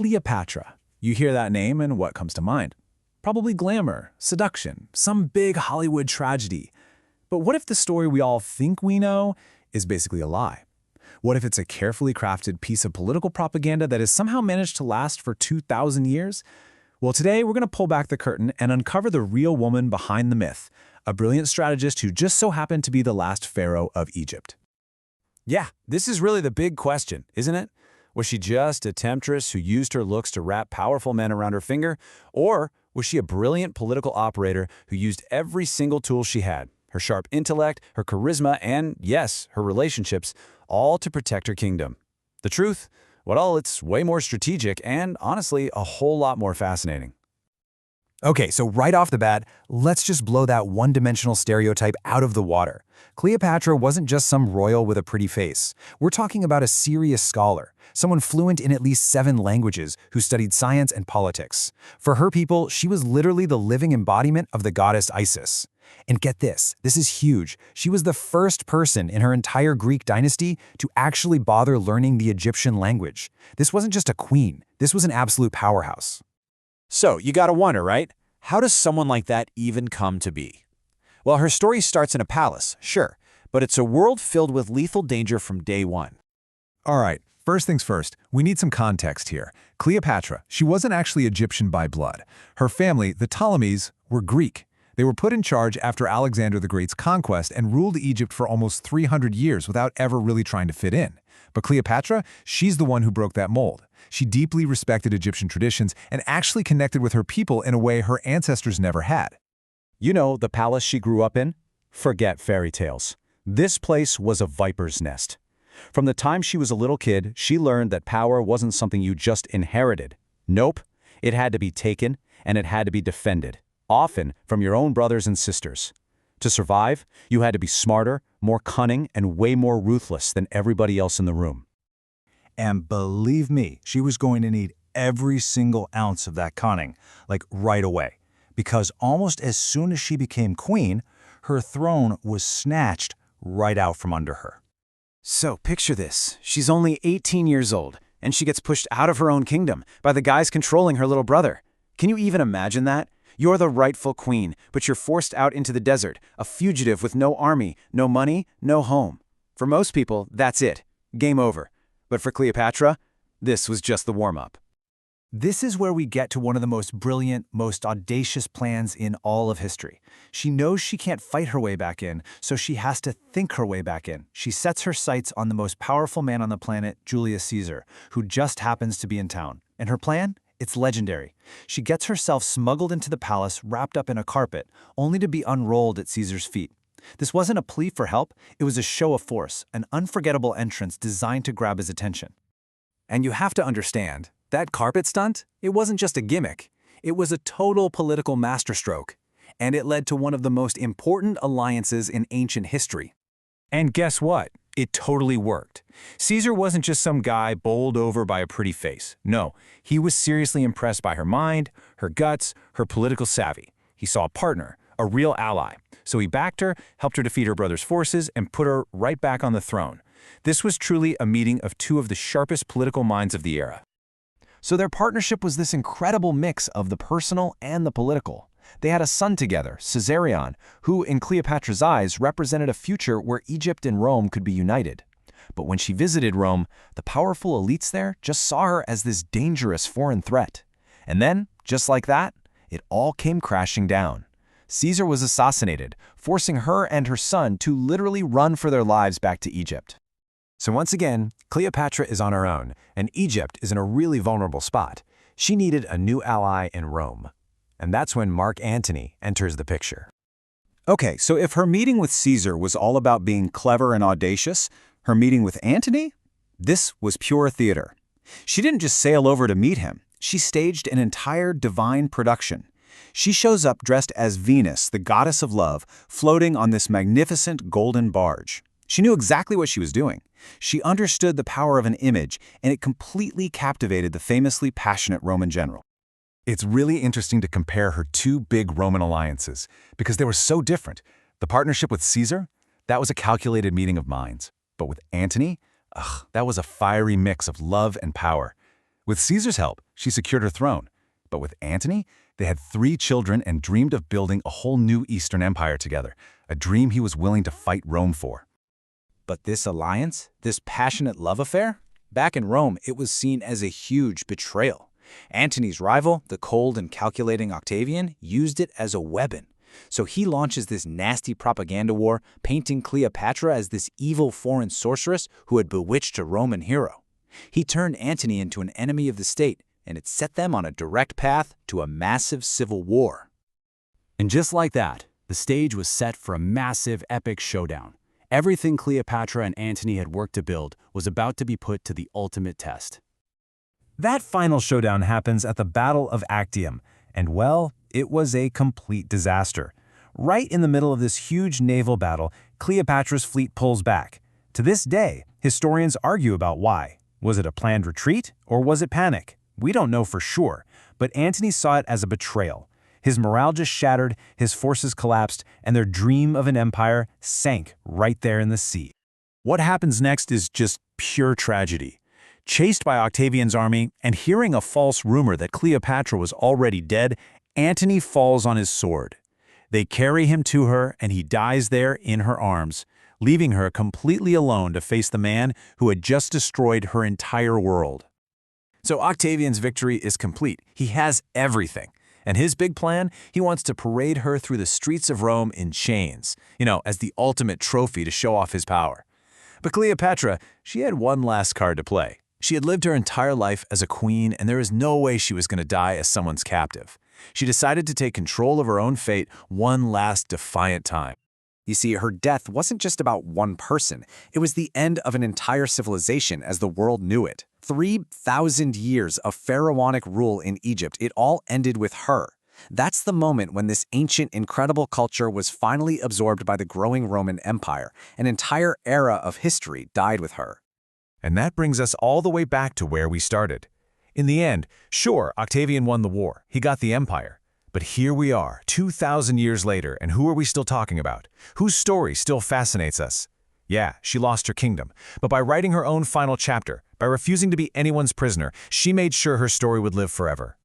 Cleopatra. You hear that name and what comes to mind? Probably glamour, seduction, some big Hollywood tragedy. But what if the story we all think we know is basically a lie? What if it's a carefully crafted piece of political propaganda that has somehow managed to last for 2,000 years? Well, today we're going to pull back the curtain and uncover the real woman behind the myth, a brilliant strategist who just so happened to be the last pharaoh of Egypt. Yeah, this is really the big question, isn't it? Was she just a temptress who used her looks to wrap powerful men around her finger? Or was she a brilliant political operator who used every single tool she had, her sharp intellect, her charisma, and, yes, her relationships, all to protect her kingdom? The truth? Well, it's way more strategic and, honestly, a whole lot more fascinating. Okay, so right off the bat, let's just blow that one-dimensional stereotype out of the water. Cleopatra wasn't just some royal with a pretty face. We're talking about a serious scholar, someone fluent in at least 7 languages who studied science and politics. For her people, she was literally the living embodiment of the goddess Isis. And get this is huge. She was the first person in her entire Greek dynasty to actually bother learning the Egyptian language. This wasn't just a queen, this was an absolute powerhouse. So, you gotta wonder, right? How does someone like that even come to be? Well, her story starts in a palace, sure, but it's a world filled with lethal danger from day one. All right, first things first, we need some context here. Cleopatra, she wasn't actually Egyptian by blood. Her family, the Ptolemies, were Greek. They were put in charge after Alexander the Great's conquest and ruled Egypt for almost 300 years without ever really trying to fit in. But Cleopatra, she's the one who broke that mold. She deeply respected Egyptian traditions and actually connected with her people in a way her ancestors never had. You know, the palace she grew up in? Forget fairy tales. This place was a viper's nest. From the time she was a little kid, she learned that power wasn't something you just inherited. Nope, it had to be taken, and it had to be defended, often from your own brothers and sisters. To survive, you had to be smarter, more cunning, and way more ruthless than everybody else in the room. And believe me, she was going to need every single ounce of that cunning, like right away. Because almost as soon as she became queen, her throne was snatched right out from under her. So picture this. She's only 18 years old, and she gets pushed out of her own kingdom by the guys controlling her little brother. Can you even imagine that? You're the rightful queen, but you're forced out into the desert, a fugitive with no army, no money, no home. For most people, that's it. Game over. But for Cleopatra, this was just the warm-up. This is where we get to one of the most brilliant, most audacious plans in all of history. She knows she can't fight her way back in, so she has to think her way back in. She sets her sights on the most powerful man on the planet, Julius Caesar, who just happens to be in town. And her plan? It's legendary. She gets herself smuggled into the palace, wrapped up in a carpet, only to be unrolled at Caesar's feet. This wasn't a plea for help, it was a show of force, an unforgettable entrance designed to grab his attention. And you have to understand, that carpet stunt, it wasn't just a gimmick. It was a total political masterstroke, and it led to one of the most important alliances in ancient history. And guess what? It totally worked. Caesar wasn't just some guy bowled over by a pretty face. No, he was seriously impressed by her mind, her guts, her political savvy. He saw a partner, a real ally. So he backed her, helped her defeat her brother's forces, and put her right back on the throne. This was truly a meeting of 2 of the sharpest political minds of the era. So their partnership was this incredible mix of the personal and the political. They had a son together, Caesarion, who, in Cleopatra's eyes, represented a future where Egypt and Rome could be united. But when she visited Rome, the powerful elites there just saw her as this dangerous foreign threat. And then, just like that, it all came crashing down. Caesar was assassinated, forcing her and her son to literally run for their lives back to Egypt. So once again, Cleopatra is on her own, and Egypt is in a really vulnerable spot. She needed a new ally in Rome. And that's when Mark Antony enters the picture. Okay, so if her meeting with Caesar was all about being clever and audacious, her meeting with Antony? This was pure theater. She didn't just sail over to meet him. She staged an entire divine production. She shows up dressed as Venus, the goddess of love, floating on this magnificent golden barge. She knew exactly what she was doing. She understood the power of an image, and it completely captivated the famously passionate Roman general. It's really interesting to compare her 2 big Roman alliances because they were so different. The partnership with Caesar, that was a calculated meeting of minds. But with Antony, that was a fiery mix of love and power. With Caesar's help, she secured her throne. But with Antony, they had 3 children and dreamed of building a whole new Eastern Empire together, a dream he was willing to fight Rome for. But this alliance, this passionate love affair, back in Rome, it was seen as a huge betrayal. Antony's rival, the cold and calculating Octavian, used it as a weapon. So he launches this nasty propaganda war, painting Cleopatra as this evil foreign sorceress who had bewitched a Roman hero. He turned Antony into an enemy of the state, and it set them on a direct path to a massive civil war. And just like that, the stage was set for a massive, epic showdown. Everything Cleopatra and Antony had worked to build was about to be put to the ultimate test. That final showdown happens at the Battle of Actium, and well, it was a complete disaster. Right in the middle of this huge naval battle, Cleopatra's fleet pulls back. To this day, historians argue about why. Was it a planned retreat, or was it panic? We don't know for sure, but Antony saw it as a betrayal. His morale just shattered, his forces collapsed, and their dream of an empire sank right there in the sea. What happens next is just pure tragedy. Chased by Octavian's army and hearing a false rumor that Cleopatra was already dead, Antony falls on his sword. They carry him to her, and he dies there in her arms, leaving her completely alone to face the man who had just destroyed her entire world. So Octavian's victory is complete. He has everything. And his big plan, he wants to parade her through the streets of Rome in chains, as the ultimate trophy to show off his power. But Cleopatra, she had one last card to play. She had lived her entire life as a queen, and there is no way she was going to die as someone's captive. She decided to take control of her own fate one last defiant time. You see, her death wasn't just about one person. It was the end of an entire civilization as the world knew it. 3,000 years of pharaonic rule in Egypt, it all ended with her. That's the moment when this ancient, incredible culture was finally absorbed by the growing Roman Empire. An entire era of history died with her. And that brings us all the way back to where we started. In the end, sure, Octavian won the war. He got the empire. But here we are, 2,000 years later, and who are we still talking about? Whose story still fascinates us? Yeah, she lost her kingdom, but by writing her own final chapter, by refusing to be anyone's prisoner, she made sure her story would live forever.